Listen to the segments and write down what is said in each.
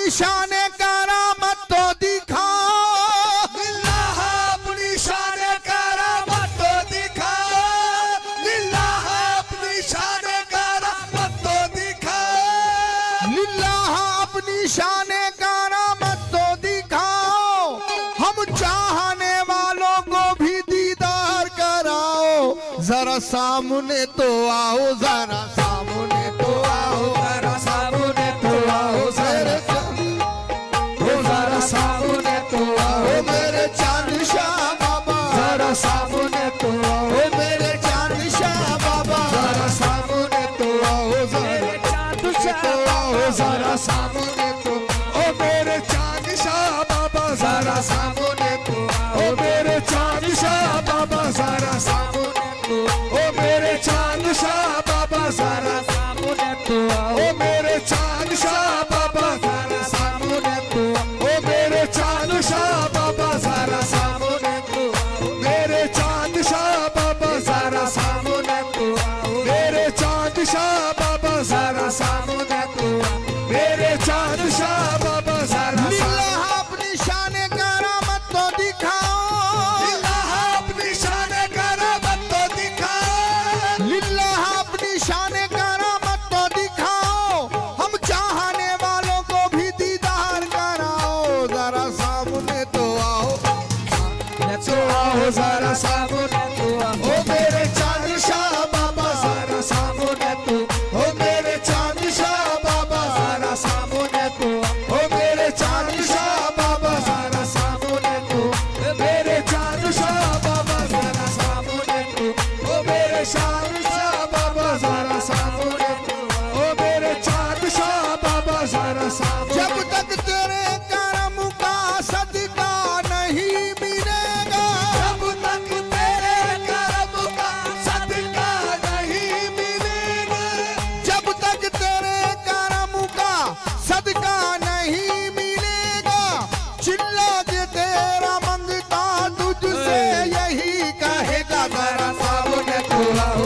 शान करामत तो दिखाओ, लिल्लाह अपनी शान करामत तो दिखाओ, लिल्लाह अपनी शान करामत तो दिखाओ, लिल्लाह अपनी शान करामत तो दिखाओ, हम चाहने वालों को भी दीदार कराओ, जरा सामने तो आओ, जरा सामने तो आओ, जरा सामने तो आओ, मेरे जरा सामने तो आओ, मेरे चांद शाह बाबा, जरा सामने तो आओ, मेरे चांद शाह बाबा, जरा सामने तो आओ, मेरे चांद शाह जरा सामने तो ओ मेरे चांद शाह बाबा, जरा सामने तो ओ मेरे चांद शाह बाबा, जरा सामने तो ओ मेरे चांद शाह बाबा, जरा सामने तो ओ मेरे चांद शाह बाबा, जरा सामने तो ओ मेरे चांद शाह बाबा, जरा सामने तो मेरे चांद शाह बाबा, जरा सामने तो मेरे चांद शाह बाबा, जरा सामने तो मेरे चांद शाह बाबा, जरा लिल्लाह अपनी शान करामत तो दिखाओ, लिल्लाह अपनी शान करामत तो दिखाओ, लिल्लाह अपनी शान करामत तो दिखाओ, हम चाहने वालों को भी दीदार कराओ, जरा सामने तो आओ, तो आओ जरा सामने तो आओ, ओ मेरे चांद शाह बाबा, जरा सामने तो ओ मेरे चांद शाह बाबा, जरा सामने तो ओ मेरे चांद शाह बाबा, जरा सामने तो मेरे चांद शाह बाबा, जरा सामने तो ओ मेरे चांद शाह बाबा, जरा सामने तो ओ मेरे चांद शाह बाबा, जरा सामने जब तक तेरे करम का सदका नहीं मिलेगा, जब तक तेरे करम का सदका नहीं मिलेगा, जब तक तेरे करम का सदका नहीं मिलेगा, चिल्ला के तेरा मंगता तुझसे यही कहेगा, जरा सामने तो आओ,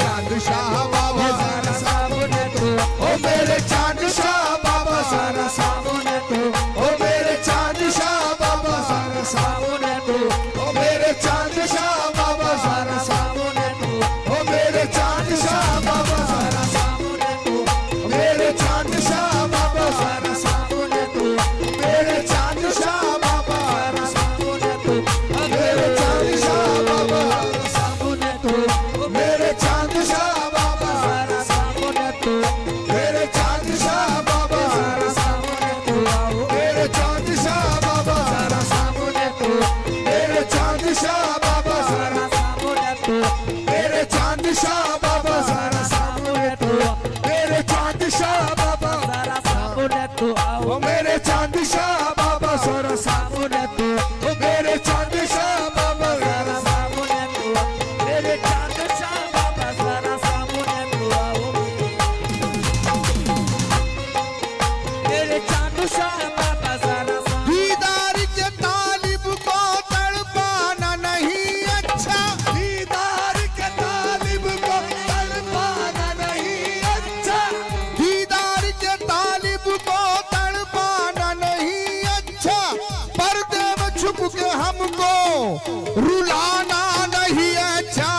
चांद शाह बाबा, जरा सामने तो ओ मेरे चांद शाह बाबा, जरा सामने तो ओ मेरे चांद शाह बाबा, जरा सामने तो ओ मेरे चांद शाह बाबा, जरा सामने तो ओ मेरे चांद शाह बाबा, जरा सामने तो मेरे चांद शाह बाबा, जरा सामने तो मेरे चांद शाह बाबा, जरा सामने तो मेरे चांद शाह बाबा, सामने तो मेरे चांद शाह बाबा, जरा सामने तो मेरे चांद शाह बाबा, जरा सामने तो मेरे चांद शाह बाबा, जरा सामने तो मेरे चांद शाह बाबा, जरा सामने तो मेरे चांद शाह बाबा, जरा सामने तो मेरे चांद शाह बाबा, जरा सामने तो आओ मेरे चांद शाह बाबा, जरा सामने तो मेरे चांद शाह बाबा, जरा सामने तो मेरे चांद शाह बाबा, जरा सामने तो आओ मेरे चांद शाह बाबा, जरा दीदार के तालिब को तड़पाना नहीं अच्छा, दीदार के तालिब को तड़पाना नहीं अच्छा, दीदार के तालिब को तड़पाना नहीं अच्छा, पर्दे में छुप के हमको रुलाना नहीं अच्छा,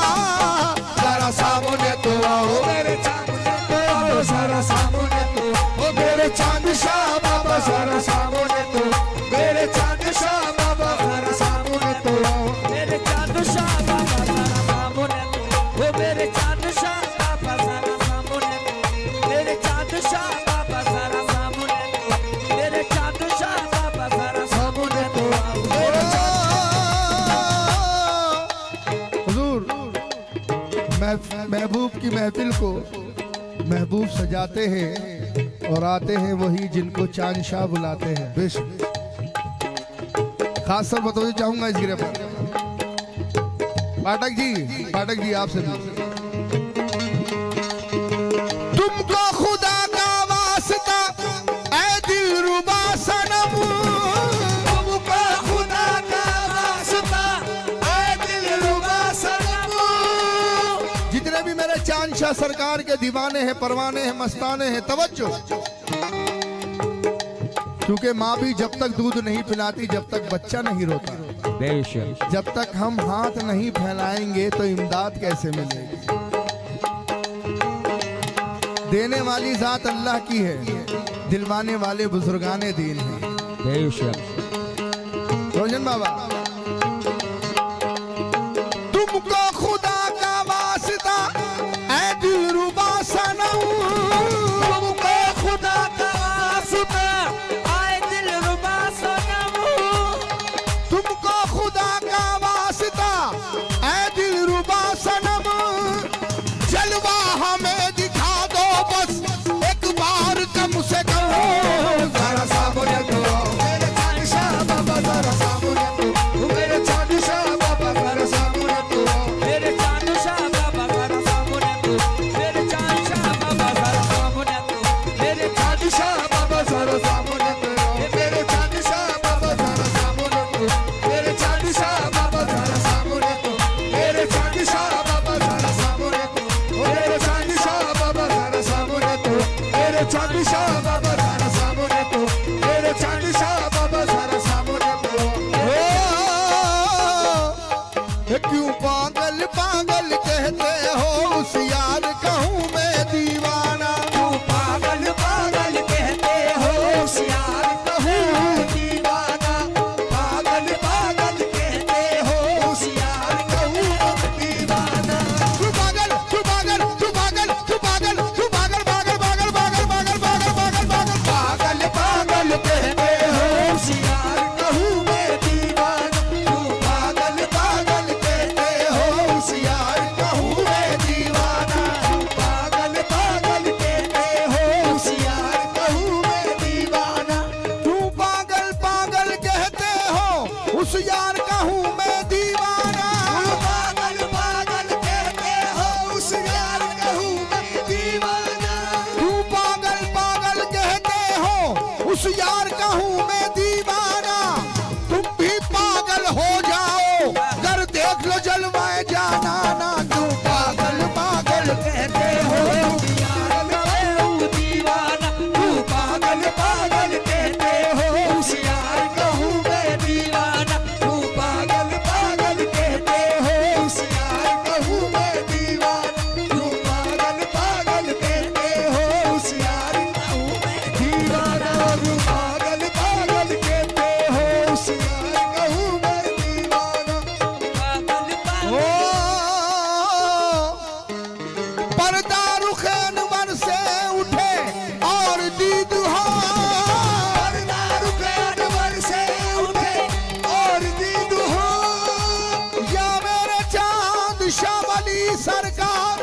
जरा सामने तो आओ, मेरे चांद तो आओ, जरा सामने तो ओ मेरे चांद शाह बाबा, जरा सामने तो मेरे चांद शाह बाबा, जरा सामने तो आओ मेरे चांद शाह बाबा, जरा सामने तो ओ मेरे चांद शाह बाबा, जरा सामने तो मेरे चांद शाह बाबा, जरा सामने तो मेरे चांद शाह बाबा, जरा सामने तो आओ मेरे हुजूर महबूब की महफिल को महबूब सजाते हैं और आते हैं वही जिनको चांद शाह बुलाते हैं। बेशक खास तौर बताइए चाहूंगा इस गिरे पर पाठक जी आपसे भी तुमको खुदा का वास्ता ऐ दिलरुबा सनम, तुमको खुदा का वास्ता ऐ दिलरुबा सनम, जितने भी मेरे चांद शाह सरकार के दीवाने हैं, परवाने हैं, मस्ताने हैं, तवज्जो क्योंकि माँ भी जब तक दूध नहीं पिलाती जब तक बच्चा नहीं रोता। बेशक। जब तक हम हाथ नहीं फैलाएंगे तो इमदाद कैसे मिलेगी। देने वाली जात अल्लाह की है, दिलवाने वाले बुजुर्गाने दीन हैं। बेशक। रोजन बाबा, तुमको खुदा का वास्ता ऐ दिलरुबा सनम, तुमको खुदा का वास्ता आए दिलरुबा सनम, तुमको खुदा का वास्ता ऐ दिलरुबा सनम, जलवा हमें दिखा दो बस एक बार कम से कम। जरा सामने तो मेरे चांद शाह बाबा, जरा सामने तो मेरे चांद शाह बाबा, जरा सामने तो मेरे चांद शाह बाबा, जरा सामने तो मेरे चांद शाह बाबा, जरा सामने तो मेरे चांद शाह बाबा, जरा सामने तो मेरे चांद शाह बाबा, जरा सामने तो मेरे चांद शाह बाबा, जरा सामने तो मेरे चांद शाह बाबा, जरा सामने तो मेरे चांद शाह बाबा, जरा सामने तो मेरे चांद शाह बाबा, जरा सामने तो मेरे चांद शाह बाबा, जरा सामने तो। ये क्यों पागल पागल कहते हो उस यार कहूँ मैं दीवाना। तू पागल पागल कहते हो होशियार कहूँ दीवाना, पागल पागल कहते हो होशियार कहूँ दीवाना। तू पागल तू पागल तू पागल तू पागल तू पागल पागल पागल पागल पागल पागल पागल पागल पागल पागल कहते हो होशियार कहूँ मैं दीवाना, तू पागल पागल कहते हो होशियार कहूँ मैं दीवाना, तू पागल पागल कहते हो होशियार कहूँ मैं दीवाना। तू पागल पागल कहते हो उस यार कहूँ मैं दीवाना। पागल पागल कहते हो उस यार कहूँ मैं दीवाना, तू पागल पागल कहते हो उस यार कहूँ मैं दीवाना। तुम भी पागल हो जाओ कर देख लो जलवाए जाना ना। तू पागल पागल कहते हो यार कहूँ दीवाना, तू पागल पागल कहते हो उस यार कहूँ मैं दीवाना, तू पागल पागल कहते हो उस यार कहूँ मैं दीवाना, तू पागल पागल कहते हो उस यार कहूँ मैं दीवाना, तू पागल पागल कहते हो उस यार कहूँ मैं दीवाना। पागल ओ पर्दा रुखे अनवर से उठे और दीद हो। पर्दा रुके अनवर से उठे और दीद हो, या मेरे चांद शामली सरकार।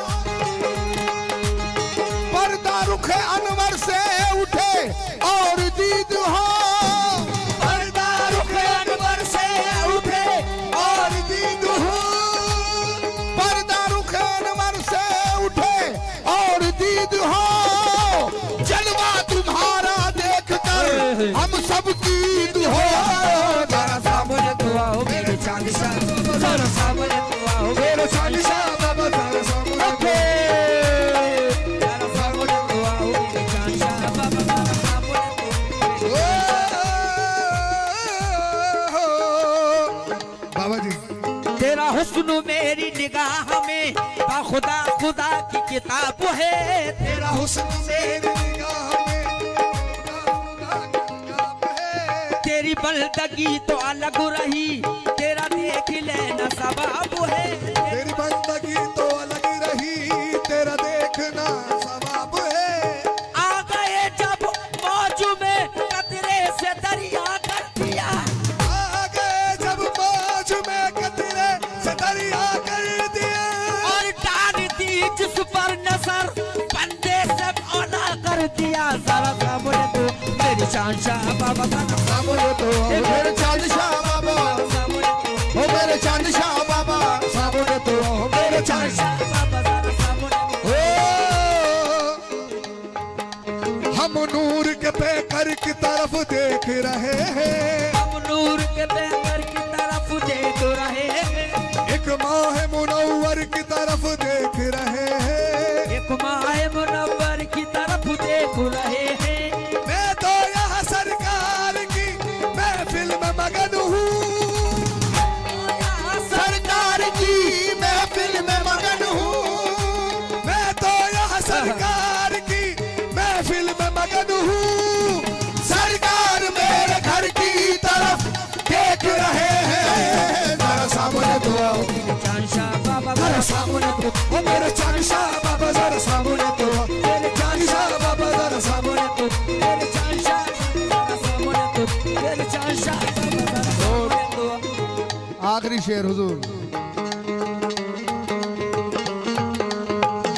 पर्दा रुखे अनवर से उठे और दीद हो। पर्दा रुके अनवर से उठे और दीद हो, पर्दा रुखे अनवर से उठे और दीद हो। जलवा तुम्हारा देखकर हम सब कीद हो। जरा सामने तो आओ मेरे चांद शाह, जरा सामने तो आओ मेरे चांद शाह बाबा, जरा सामने तो जरा सामने तो आओ मेरे चांद शाह बाबा, जरा सामने तो। बाबा जी तेरा हुस्न मेरी निगाह में खुदा खुदा की किताब है, तेरा हुस्न मेरी निगाह में खुदा की किताब है। तेरी बंदगी तो अलग रही, तेरा देख लेना सवाब है, तेरी बंदगी तो अलग रही, तेरा देखना सवाब है। आ गए जब मौज में कतरे से दरिया कर दिया, आगे जब मौज में कतरे से दरिया कर दिया, और डाल दी जिस पर नजर बंदे से औला कर दिया। जरा सामने तो मेरी चांद शाह बाबा, जरा सामने तो आओ मेरे चांद शाह बाबा, सामने तो ओ मेरे चांद शाह बाबा। सामने तो आओ मेरे चांद शाह। बाबा, जरा सामने तो। हम नूर के पैकर की तरफ देख रहे हैं, हम नूर के बेहतर की तरफ देख रहे हैं, एक माह मुनव्वर की तरफ देख रहे हैं। एक माह मुनव्वर की तरफ देख रहे हैं। मैं तो यहाँ सरकार शाह बाबा जरा सामने तो आओ मेरे चांद शाह बाबा जरा सामने तो मेरे चांद शाह जरा सामने तो मेरे चांद शाह बाबा जरा सामने तो आखिरी शेर हुजूर।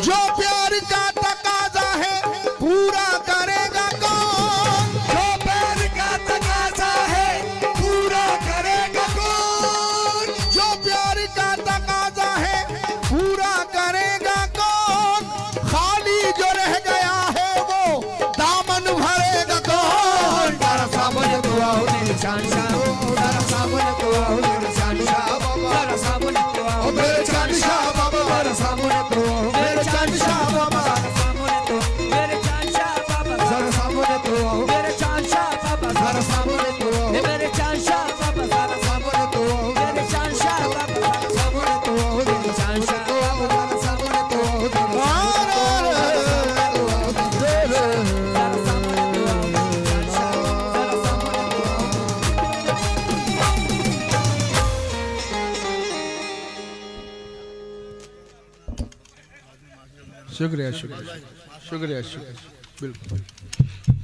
जो प्यार का तकाजा है पूरा करेगा कौन? जो प्यार का तकाजा है पूरा करेगा कौन? जो प्यार का तकाजा है पूरा करेगा कौन? खाली जो रह गया है वो दामन भरेगा कौन? जरा सामने तो आओ मेरे चांद शाह जरा सामने तो आओ मेरे चांद शाह बाबा जरा सामने तो आओ मेरे चांद शाह बाबा जरा सामने तो आओ मेरे चांद शाह बाबा जरा सामने तो मेरे चांद शाह बाबा जरा सामने तो आओ मेरे चांद शाह बाबा जरा सामने तो आओ मेरे चांद शाह बाबा जरा सामने तो आओ मेरे चांद शाह बाबा जरा सामने तो आओ मेरे चांद शाह बाबा जरा सामने तो आओ जरा सामने तो आओ शुक्रिया शुक्रिया शुक्रिया शुक्रिया बिल्कुल।